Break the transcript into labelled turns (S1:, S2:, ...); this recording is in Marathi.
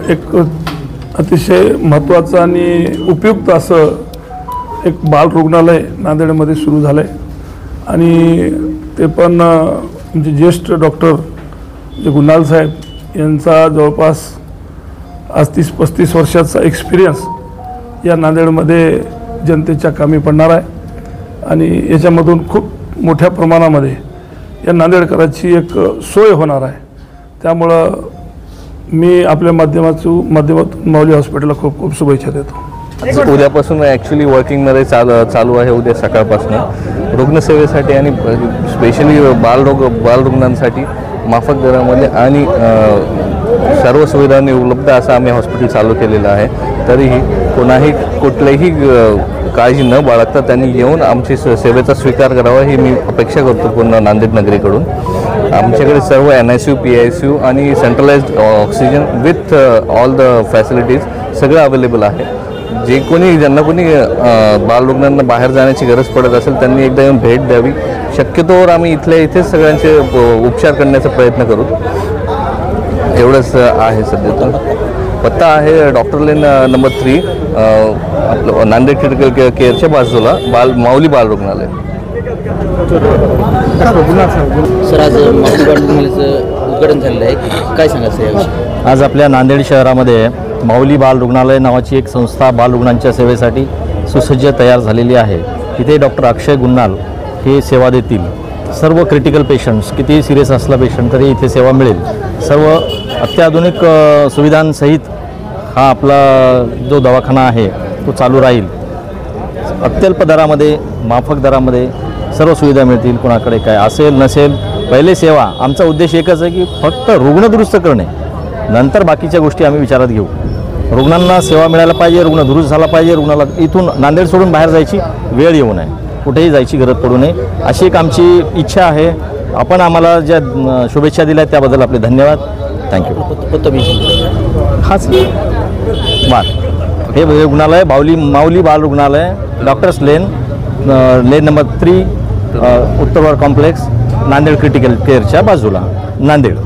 S1: एक अतिशय महत्त्वाचं आणि उपयुक्त असं एक बाल रुग्णालय नांदेडमध्ये सुरू झालं आहे आणि ते पण म्हणजे ज्येष्ठ डॉक्टर जे गुन्हाल साहेब यांचा जवळपास आज 30-35 वर्षाचा एक्सपिरियन्स या नांदेडमध्ये जनतेच्या कामी पडणार आहे आणि याच्यामधून खूप मोठ्या प्रमाणामध्ये या नांदेडकरांची एक सोय होणार आहे। त्यामुळं मी आपल्या माध्यमातून माऊली हॉस्पिटलला खूप खूप शुभेच्छा देतो।
S2: उद्यापासून ॲक्च्युली वर्किंगमध्ये चालू आहे उद्या सकाळपासून रुग्णसेवेसाठी आणि स्पेशली बालरुग्णांसाठी माफक दरामध्ये आणि सर्व सुविधांनी उपलब्ध असं आम्ही हॉस्पिटल चालू केलेलं आहे। तरीही कोणाही कुठल्याही काळजी न बाळगता त्यांनी येऊन आमची सेवेचा स्वीकार करावा ही मी अपेक्षा करतो पूर्ण नांदेड नगरीकडून। आमच्याकडे सर्व NICU PICU आणि centralised oxygen with all the facilities सगळं अवेलेबल आहे। जे कोणी ज्यांना कोणी बालरुग्णांना बाहेर जाण्याची गरज पडत असेल त्यांनी एकदा येऊन भेट द्यावी। शक्यतोवर आम्ही इथल्या इथेच सगळ्यांचे उपचार करण्याचा प्रयत्न करू। एवढंच आहे सध्या तर। पत्ता आहे डॉक्टर लेन नंबर 3 आपलं नांदेड क्रिटिकल केअरच्या बाजूला माऊली बाल रुग्णालय।
S3: सर आज माऊली बाल रुग्णालयाचं उद्घाटन झालेलं आहे, काय सांगायचं याविषयी?
S4: आज आपल्या नांदेड शहरामध्ये माऊली बाल रुग्णालय नावाची एक संस्था बालरुग्णांच्या सेवेसाठी सुसज्ज तयार झालेली आहे। इथे डॉक्टर अक्षय गुन्नाल हे सेवा देतील। सर्व क्रिटिकल पेशंट्स कितीही सिरियस असला पेशंट तरी इथे सेवा मिळेल। सर्व अत्याधुनिक सुविधांसहित हा आपला जो दवाखाना आहे तो चालू राहील। अत्यल्प दरामध्ये माफक दरामध्ये सर्व सुविधा मिळतील। कोणाकडे काय असेल नसेल पहिले सेवा, आमचा उद्देश एकच आहे की फक्त रुग्ण दुरुस्त करणे, नंतर बाकीच्या गोष्टी आम्ही विचारात घेऊ। रुग्णांना सेवा मिळायला पाहिजे, रुग्ण दुरुस्त झाला पाहिजे, रुग्णाला इथून नांदेड सोडून बाहेर जायची वेळ येऊ नये, कुठेही जायची गरज पडू नये अशी एक आमची इच्छा आहे। आपण आम्हाला ज्या शुभेच्छा दिल्या त्याबद्दल आपले धन्यवाद। थँक्यू। हाच हे रुग्णालय माऊली बाल रुग्णालय डॉक्टर्स लेन नंबर 3 उत्तर कॉम्प्लेक्स नांदेड क्रिटिकल केअरच्या बाजूला नांदेड।